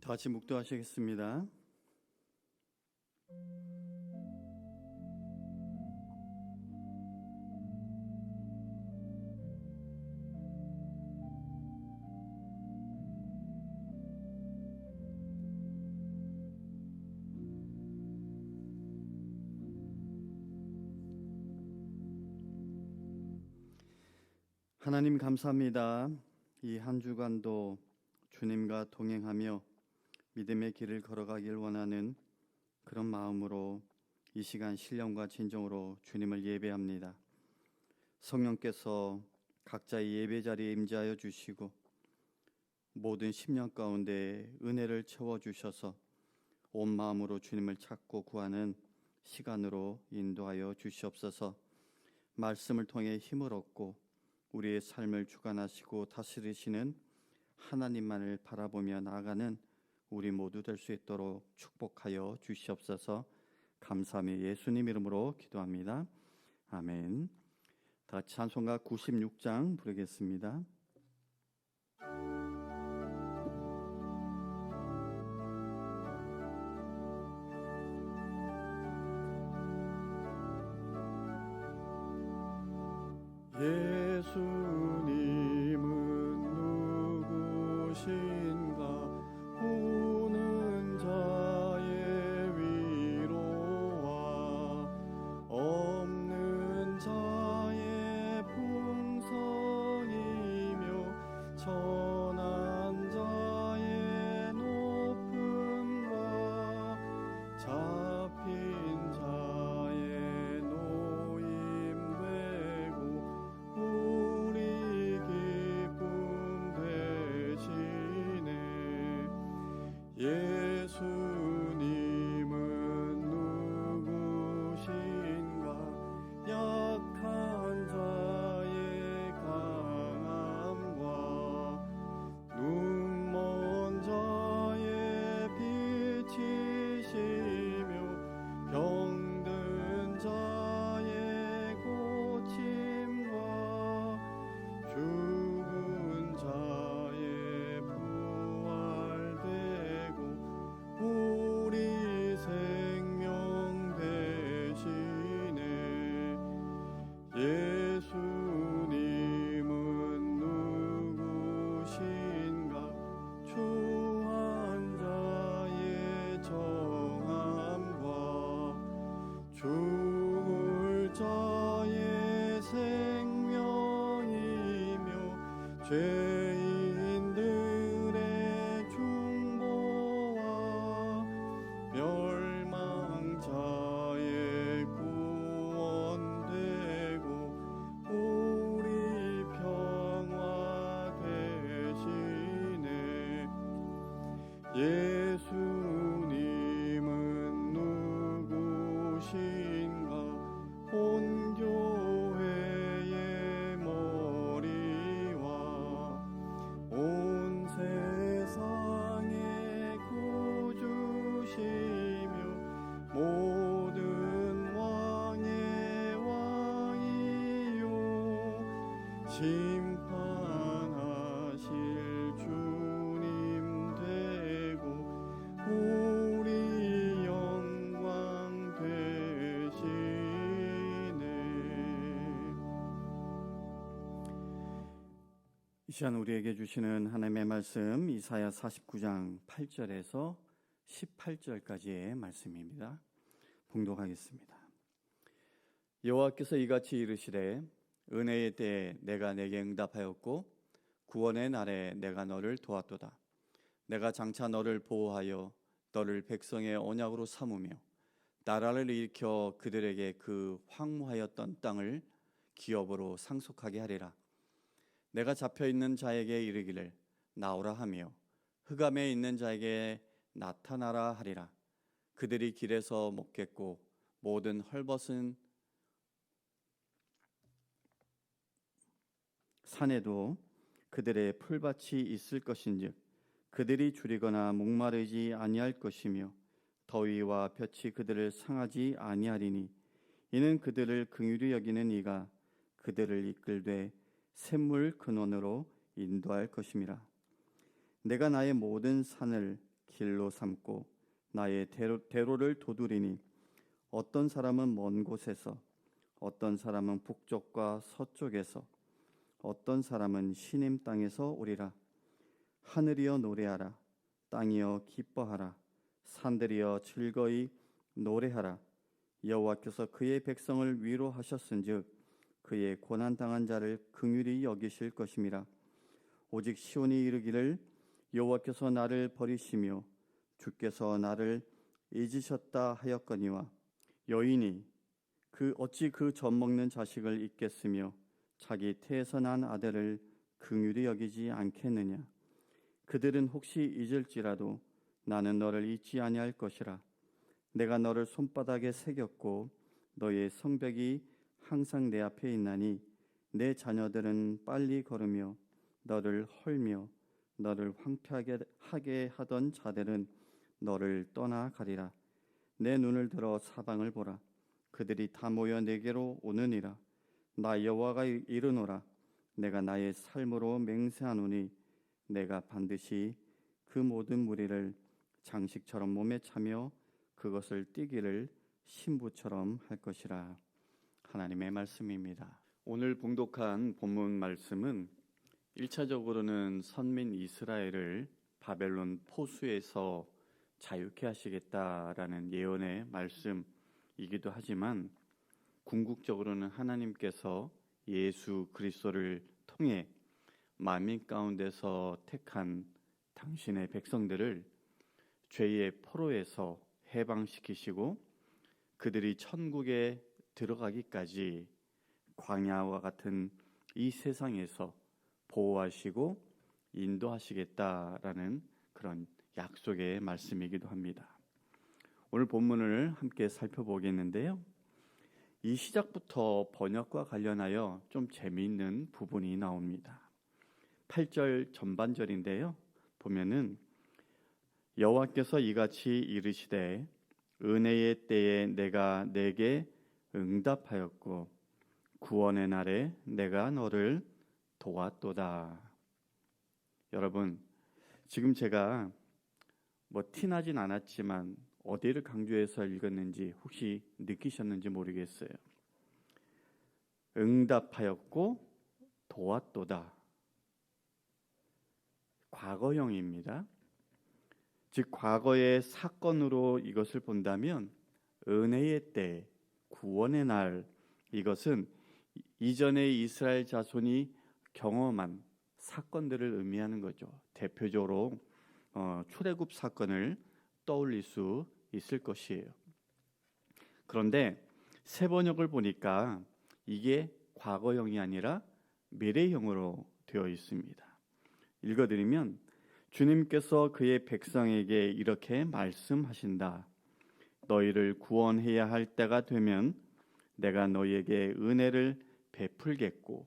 같이 묵도하시겠습니다. 하나님 감사합니다. 이 한 주간도 주님과 동행하며 믿음의 길을 걸어가길 원하는 그런 마음으로 이 시간 신령과 진정으로 주님을 예배합니다. 성령께서 각자의 예배 자리에 임재하여 주시고 모든 심령 가운데 은혜를 채워주셔서 온 마음으로 주님을 찾고 구하는 시간으로 인도하여 주시옵소서. 말씀을 통해 힘을 얻고 우리의 삶을 주관하시고 다스리시는 하나님만을 바라보며 나아가는 우리 모두 될 수 있도록 축복하여 주시옵소서. 감사하며 예수님 이름으로 기도합니다. 아멘. 다 찬송가 96장 부르겠습니다. 예수님은 누구신가? 우는 자의 위로와 없는 자의 풍성이며 천한 자의 높음과 잡힌 자의 노임되고 우리 기쁨 되시네. 예수님은 누구신가? 약한 자의 강함과 눈먼 자의 빛이시며 병든 자의 고침과 죽은 자의 부활되고 우리 생명 되시네. 예수님은 누구신가? 추한 자의 정함과 죽을 자의 생명이며 죄인들의 중보와 멸망자의 구원되고 우리 평화 되시네. 예수님은 누구신가? 온 교회의 머리와 온 세상의 구주시며 모든 왕의 왕이요 심판하실 주님 되고 우리 영광 되시네. 이 시간 우리에게 주시는 하나님의 말씀 이사야 49장 8절에서 18절까지의 말씀입니다. 봉독하겠습니다. 여호와께서 이같이 이르시되 은혜의 때에 내가 내게 응답하였고 구원의 날에 내가 너를 도왔도다. 내가 장차 너를 보호하여 너를 백성의 언약으로 삼으며 나라를 일으켜 그들에게 그 황무하였던 땅을 기업으로 상속하게 하리라. 내가 잡혀있는 자에게 이르기를 나오라 하며 흑암에 있는 자에게 나타나라 하리라. 그들이 길에서 먹겠고 모든 헐벗은 산에도 그들의 풀밭이 있을 것인즉 그들이 줄이거나 목마르지 아니할 것이며 더위와 볕이 그들을 상하지 아니하리니 이는 그들을 긍휼히 여기는 이가 그들을 이끌되 샘물 근원으로 인도할 것임이라. 내가 나의 모든 산을 길로 삼고 나의 대로를 도두리니 어떤 사람은 먼 곳에서 어떤 사람은 북쪽과 서쪽에서 어떤 사람은 시님 땅에서 오리라. 하늘이여 노래하라. 땅이여 기뻐하라. 산들이여 즐거이 노래하라. 여호와께서 그의 백성을 위로하셨은즉 그의 고난 당한 자를 긍휼히 여기실 것임이라. 오직 시온이 이르기를 여호와께서 나를 버리시며 주께서 나를 잊으셨다 하였거니와 여인이 어찌 그 젖먹는 자식을 잊겠으며 자기 태에서 난 아들을 긍휼히 여기지 않겠느냐. 그들은 혹시 잊을지라도 나는 너를 잊지 아니할 것이라. 내가 너를 손바닥에 새겼고 너의 성벽이 항상 내 앞에 있나니 내 자녀들은 빨리 걸으며 너를 헐며 너를 황폐하게 하던 자들은 너를 떠나가리라. 내 눈을 들어 사방을 보라. 그들이 다 모여 내게로 오느니라. 나 여호와가 이르노라. 내가 나의 삶으로 맹세하노니 내가 반드시 그 모든 무리를 장식처럼 몸에 차며 그것을 띠기를 신부처럼 할 것이라. 하나님의 말씀입니다. 오늘 봉독한 본문 말씀은 1차적으로는 선민 이스라엘을 바벨론 포수에서 자유케 하시겠다라는 예언의 말씀이기도 하지만 궁극적으로는 하나님께서 예수 그리스도를 통해 만민 가운데서 택한 당신의 백성들을 죄의 포로에서 해방시키시고 그들이 천국에 들어가기까지 광야와 같은 이 세상에서 보호하시고 인도하시겠다라는 그런 약속의 말씀이기도 합니다. 오늘 본문을 함께 살펴보겠는데요. 이 시작부터 번역과 관련하여 좀 재미있는 부분이 나옵니다. 8절 전반절인데요. 보면은 여호와께서 이같이 이르시되 은혜의 때에 내가 내게 응답하였고 구원의 날에 내가 너를 도왔도다. 여러분, 지금 제가 티나진 않았지만 어디를 강조해서 읽었는지 혹시 느끼셨는지 모르겠어요. 응답하였고 도왔도다. 과거형입니다. 즉 과거의 사건으로 이것을 본다면 은혜의 때, 구원의 날, 이것은 이전에 이스라엘 자손이 경험한 사건들을 의미하는 거죠. 대표적으로 출애굽 사건을 떠올릴 수 있을 것이에요. 그런데 새 번역을 보니까 이게 과거형이 아니라 미래형으로 되어 있습니다. 읽어드리면 주님께서 그의 백성에게 이렇게 말씀하신다. 너희를 구원해야 할 때가 되면 내가 너희에게 은혜를 베풀겠고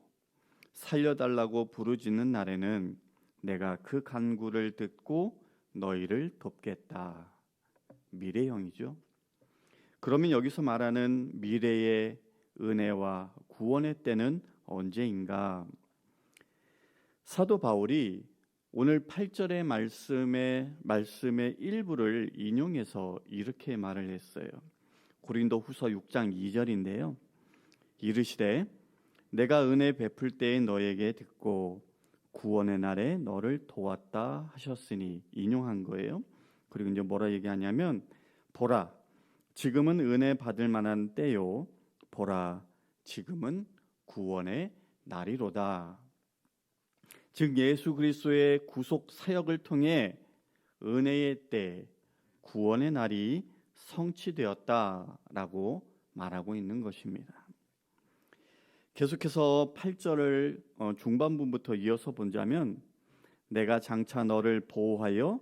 살려달라고 부르짖는 날에는 내가 그 간구를 듣고 너희를 돕겠다. 미래형이죠. 그러면 여기서 말하는 미래의 은혜와 구원의 때는 언제인가? 사도 바울이 오늘 8절의 말씀의 일부를 인용해서 이렇게 말을 했어요. 고린도후서 6장 2절인데요. 이르시되 내가 은혜 베풀 때에 너에게 듣고 구원의 날에 너를 도왔다 하셨으니, 인용한 거예요. 그리고 이제 뭐라 얘기하냐면 보라 지금은 은혜 받을 만한 때요, 보라 지금은 구원의 날이로다. 즉 예수 그리스도의 구속 사역을 통해 은혜의 때, 구원의 날이 성취되었다라고 말하고 있는 것입니다. 계속해서 8절을 중반부부터 이어서 본다면 내가 장차 너를 보호하여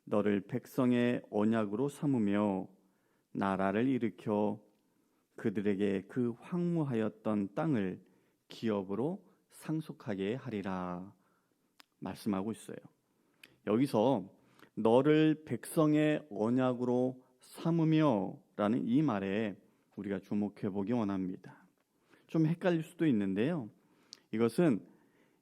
너를 백성의 언약으로 삼으며 나라를 일으켜 그들에게 그 황무하였던 땅을 기업으로 상속하게 하리라 말씀하고 있어요. 여기서 너를 백성의 언약으로 삼으며 라는 이 말에 우리가 주목해 보기 원합니다. 좀 헷갈릴 수도 있는데요. 이것은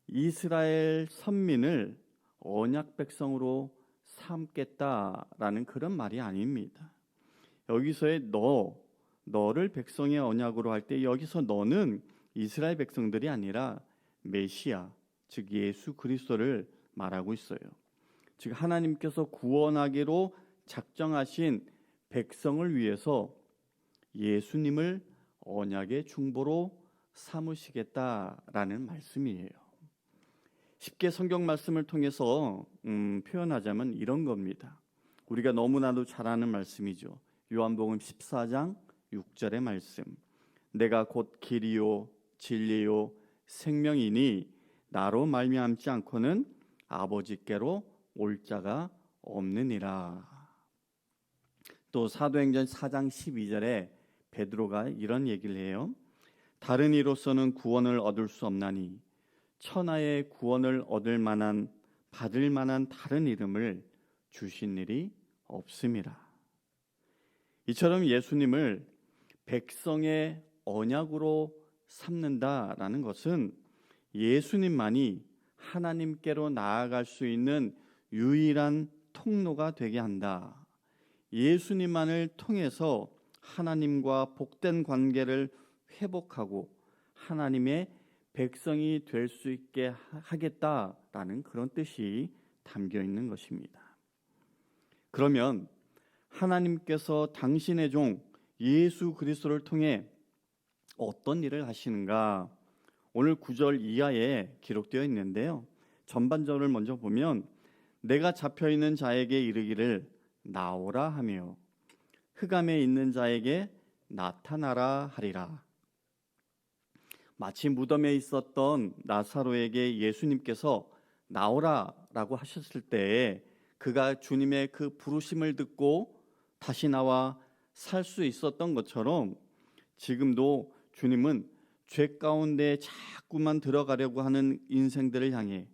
이스라엘 선민을 언약 백성으로 삼겠다라는 그런 말이 아닙니다. 여기서의 너를 백성의 언약으로 할 때 여기서 너는 이스라엘 백성들이 아니라 메시아, 즉 예수 그리스도를 말하고 있어요. 즉 하나님께서 구원하기로 작정하신 백성을 위해서 예수님을 언약의 중보로 삼으시겠다라는 말씀이에요. 쉽게 성경 말씀을 통해서 표현하자면 이런 겁니다. 우리가 너무나도 잘 아는 말씀이죠. 요한복음 14장 6절의 말씀. 내가 곧 길이요 진리요 생명이니 나로 말미암지 않고는 아버지께로 올 자가 없느니라. 또 사도행전 4장 12절에 베드로가 이런 얘기를 해요. 다른 이로서는 구원을 얻을 수 없나니 천하의 구원을 받을 만한 다른 이름을 주신 일이 없음이라. 이처럼 예수님을 백성의 언약으로 삼는다라는 것은 예수님만이 하나님께로 나아갈 수 있는 유일한 통로가 되게 한다. 예수님만을 통해서 하나님과 복된 관계를 회복하고 하나님의 백성이 될 수 있게 하겠다라는 그런 뜻이 담겨 있는 것입니다. 그러면 하나님께서 당신의 종 예수 그리스도를 통해 어떤 일을 하시는가? 오늘 9절 이하에 기록되어 있는데요. 전반절을 먼저 보면 내가 잡혀있는 자에게 이르기를 나오라 하며 흑암에 있는 자에게 나타나라 하리라. 마치 무덤에 있었던 나사로에게 예수님께서 나오라라고 하셨을 때에 그가 주님의 그 부르심을 듣고 다시 나와 살 수 있었던 것처럼 지금도 주님은 죄 가운데 자꾸만 들어가려고 하는 인생들을 향해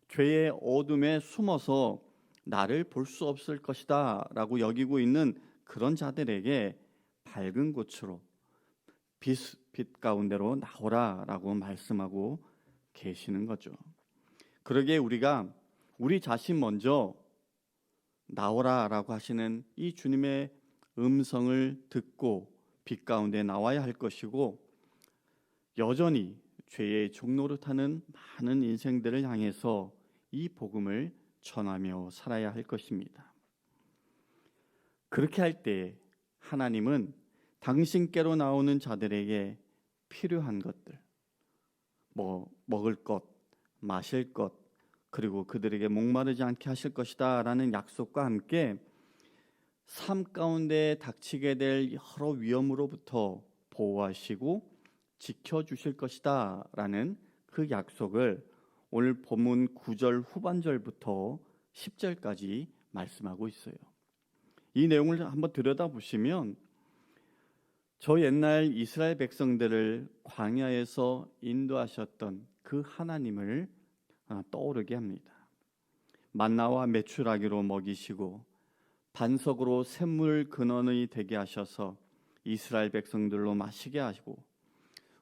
죄의 어둠에 숨어서 나를 볼 수 없을 것이다 라고 여기고 있는 그런 자들에게 밝은 꽃으로 빛 가운데로 나오라 라고 말씀하고 계시는 거죠. 그러기에 우리가 우리 자신 먼저 나오라 라고 하시는 이 주님의 음성을 듣고 빛 가운데 나와야 할 것이고, 여전히 죄의 종노릇하는 많은 인생들을 향해서 이 복음을 전하며 살아야 할 것입니다. 그렇게 할 때 하나님은 당신께로 나오는 자들에게 필요한 것들, 먹을 것, 마실 것, 그리고 그들에게 목마르지 않게 하실 것이다 라는 약속과 함께 삶 가운데 닥치게 될 여러 위험으로부터 보호하시고 지켜주실 것이다 라는 그 약속을 오늘 본문 9절 후반절부터 10절까지 말씀하고 있어요. 이 내용을 한번 들여다보시면 저 옛날 이스라엘 백성들을 광야에서 인도하셨던 그 하나님을 떠오르게 합니다. 만나와 메추라기로 먹이시고 반석으로 샘물 근원이 되게 하셔서 이스라엘 백성들로 마시게 하시고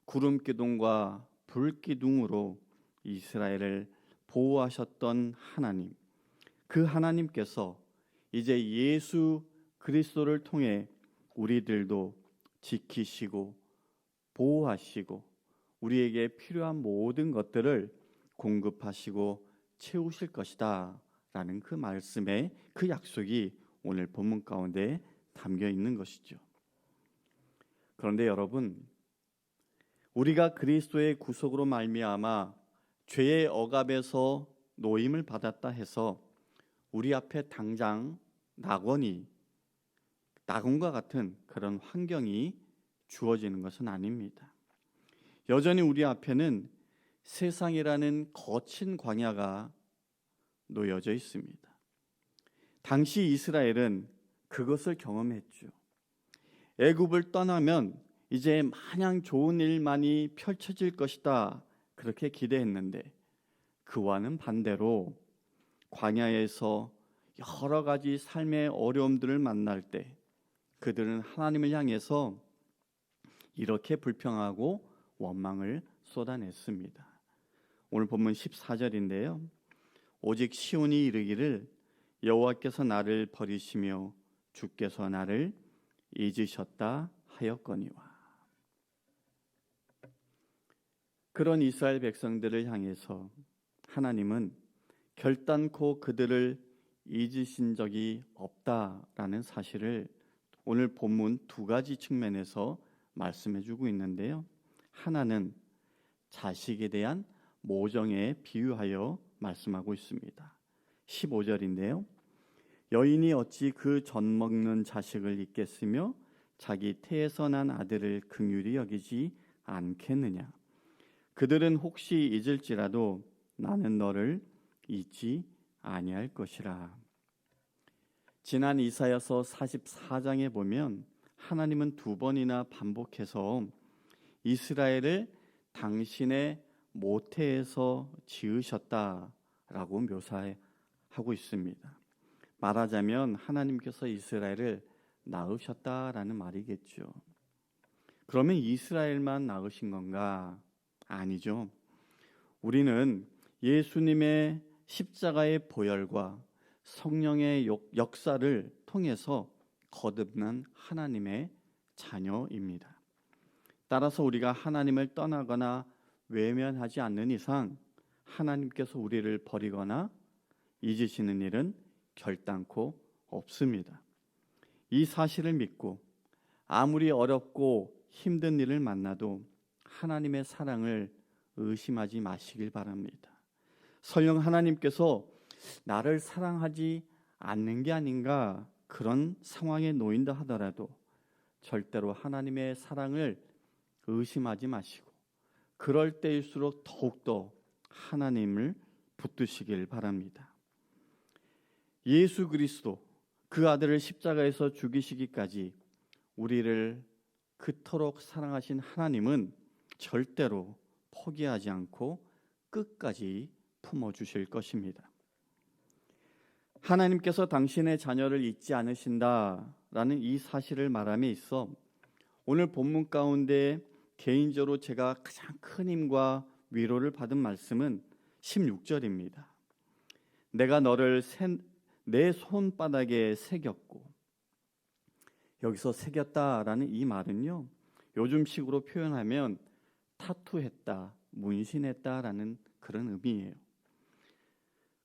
구름 기둥과 불 기둥으로 이스라엘을 보호하셨던 하나님, 그 하나님께서 이제 예수 그리스도를 통해 우리들도 지키시고 보호하시고 우리에게 필요한 모든 것들을 공급하시고 채우실 것이다 라는 그 말씀의 그 약속이 오늘 본문 가운데 담겨 있는 것이죠. 그런데 여러분, 우리가 그리스도의 구속으로 말미암아 죄의 억압에서 노임을 받았다 해서 우리 앞에 당장 낙원과 같은 그런 환경이 주어지는 것은 아닙니다. 여전히 우리 앞에는 세상이라는 거친 광야가 놓여져 있습니다. 당시 이스라엘은 그것을 경험했죠. 애굽을 떠나면 이제 마냥 좋은 일만이 펼쳐질 것이다 그렇게 기대했는데 그와는 반대로 광야에서 여러 가지 삶의 어려움들을 만날 때 그들은 하나님을 향해서 이렇게 불평하고 원망을 쏟아냈습니다. 오늘 본문 14절인데요. 오직 시온이 이르기를 여호와께서 나를 버리시며 주께서 나를 잊으셨다 하였거니와. 그런 이스라엘 백성들을 향해서 하나님은 결단코 그들을 잊으신 적이 없다라는 사실을 오늘 본문 두 가지 측면에서 말씀해 주고 있는데요. 하나는 자식에 대한 모정에 비유하여 말씀하고 있습니다. 15절인데요. 여인이 어찌 그 젖 먹는 자식을 잊겠으며 자기 태에서 난 아들을 긍휼히 여기지 않겠느냐. 그들은 혹시 잊을지라도 나는 너를 잊지 아니할 것이라. 지난 이사야서 44장에 보면 하나님은 두 번이나 반복해서 이스라엘을 당신의 모태에서 지으셨다라고 묘사하고 있습니다. 말하자면 하나님께서 이스라엘을 낳으셨다라는 말이겠죠. 그러면 이스라엘만 낳으신 건가? 아니죠. 우리는 예수님의 십자가의 보혈과 성령의 역사를 통해서 거듭난 하나님의 자녀입니다. 따라서 우리가 하나님을 떠나거나 외면하지 않는 이상 하나님께서 우리를 버리거나 잊으시는 일은 결단코 없습니다. 이 사실을 믿고 아무리 어렵고 힘든 일을 만나도 하나님의 사랑을 의심하지 마시길 바랍니다. 설령 하나님께서 나를 사랑하지 않는 게 아닌가 그런 상황에 놓인다 하더라도 절대로 하나님의 사랑을 의심하지 마시고 그럴 때일수록 더욱더 하나님을 붙드시길 바랍니다. 예수 그리스도 그 아들을 십자가에서 죽이시기까지 우리를 그토록 사랑하신 하나님은 절대로 포기하지 않고 끝까지 품어주실 것입니다. 하나님께서 당신의 자녀를 잊지 않으신다라는 이 사실을 말함에 있어 오늘 본문 가운데 개인적으로 제가 가장 큰 힘과 위로를 받은 말씀은 16절입니다. 내가 너를 내 손바닥에 새겼고, 여기서 새겼다라는 이 말은요, 요즘식으로 표현하면 타투했다, 문신했다라는 그런 의미예요.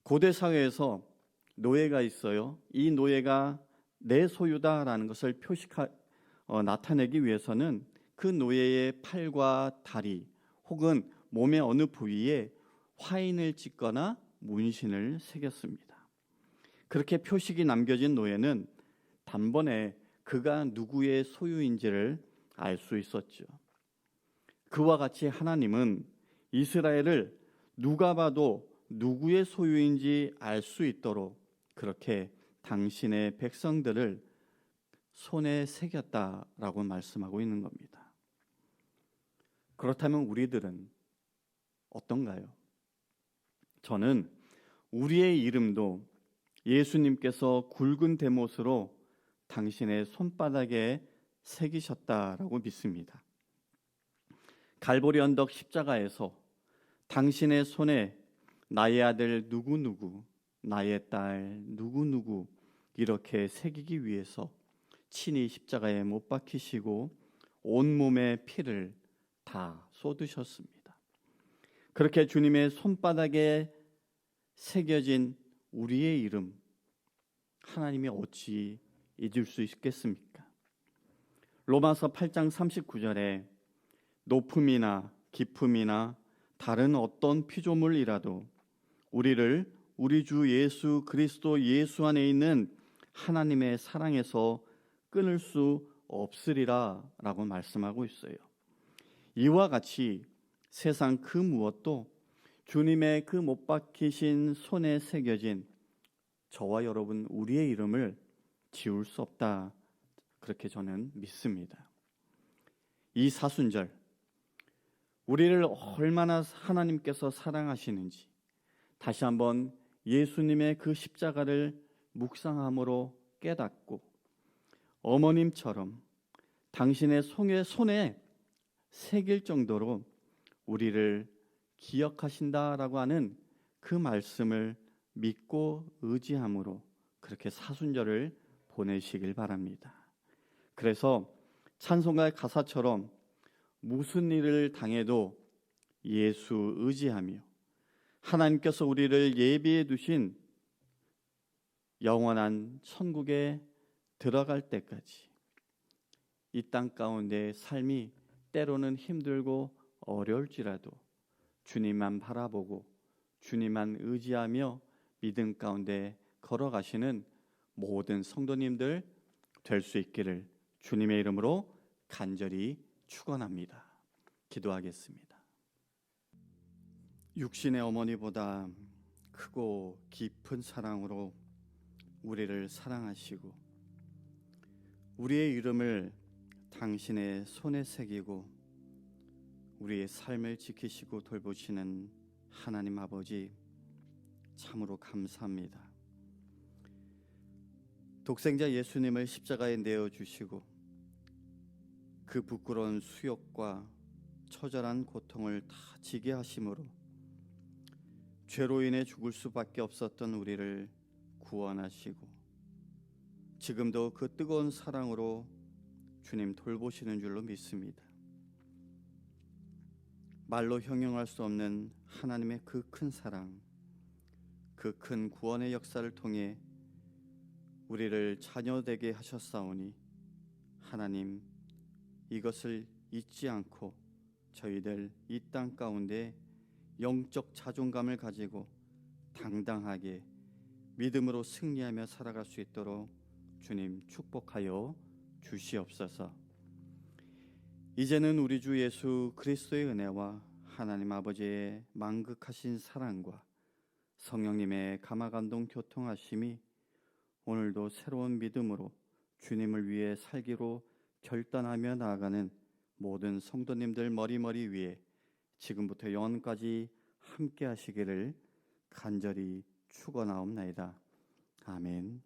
고대 사회에서 노예가 있어요. 이 노예가 내 소유다라는 것을 나타내기 위해서는 그 노예의 팔과 다리 혹은 몸의 어느 부위에 화인을 찍거나 문신을 새겼습니다. 그렇게 표식이 남겨진 노예는 단번에 그가 누구의 소유인지를 알 수 있었죠. 그와 같이 하나님은 이스라엘을 누가 봐도 누구의 소유인지 알 수 있도록 그렇게 당신의 백성들을 손에 새겼다라고 말씀하고 있는 겁니다. 그렇다면 우리들은 어떤가요? 저는 우리의 이름도 예수님께서 굵은 대못으로 당신의 손바닥에 새기셨다라고 믿습니다. 갈보리 언덕 십자가에서 당신의 손에 나의 아들 누구누구, 나의 딸 누구누구 이렇게 새기기 위해서 친히 십자가에 못 박히시고 온몸의 피를 다 쏟으셨습니다. 그렇게 주님의 손바닥에 새겨진 우리의 이름 하나님이 어찌 잊을 수 있겠습니까? 로마서 8장 39절에 높음이나 깊음이나 다른 어떤 피조물이라도 우리를 우리 주 예수 그리스도 예수 안에 있는 하나님의 사랑에서 끊을 수 없으리라 라고 말씀하고 있어요. 이와 같이 세상 그 무엇도 주님의 그 못 박히신 손에 새겨진 저와 여러분 우리의 이름을 지울 수 없다. 그렇게 저는 믿습니다. 이 사순절 우리를 얼마나 하나님께서 사랑하시는지 다시 한번 예수님의 그 십자가를 묵상함으로 깨닫고 어머님처럼 당신의 손에 새길 정도로 우리를 기억하신다라고 하는 그 말씀을 믿고 의지함으로 그렇게 사순절을 보내시길 바랍니다. 그래서 찬송가의 가사처럼 무슨 일을 당해도 예수 의지하며 하나님께서 우리를 예비해 두신 영원한 천국에 들어갈 때까지 이 땅 가운데 삶이 때로는 힘들고 어려울지라도 주님만 바라보고 주님만 의지하며 믿음 가운데 걸어가시는 모든 성도님들 될 수 있기를 주님의 이름으로 간절히 축원합니다. 기도하겠습니다. 육신의 어머니보다 크고 깊은 사랑으로 우리를 사랑하시고 우리의 이름을 당신의 손에 새기고 우리의 삶을 지키시고 돌보시는 하나님 아버지 참으로 감사합니다. 독생자 예수님을 십자가에 내어주시고 그 부끄러운 수욕과 처절한 고통을 다 지게 하심으로 죄로 인해 죽을 수밖에 없었던 우리를 구원하시고 지금도 그 뜨거운 사랑으로 주님 돌보시는 줄로 믿습니다. 말로 형용할 수 없는 하나님의 그 큰 사랑, 그 큰 구원의 역사를 통해 우리를 자녀되게 하셨사오니 하나님 이것을 잊지 않고 저희들 이 땅 가운데 영적 자존감을 가지고 당당하게 믿음으로 승리하며 살아갈 수 있도록 주님 축복하여 주시옵소서. 이제는 우리 주 예수 그리스도의 은혜와 하나님 아버지의 만극하신 사랑과 성령님의 감화감동 교통하심이 오늘도 새로운 믿음으로 주님을 위해 살기로 결단하며 나아가는 모든 성도님들 머리머리 위에 지금부터 영원까지 함께 하시기를 간절히 축원하옵나이다. 아멘.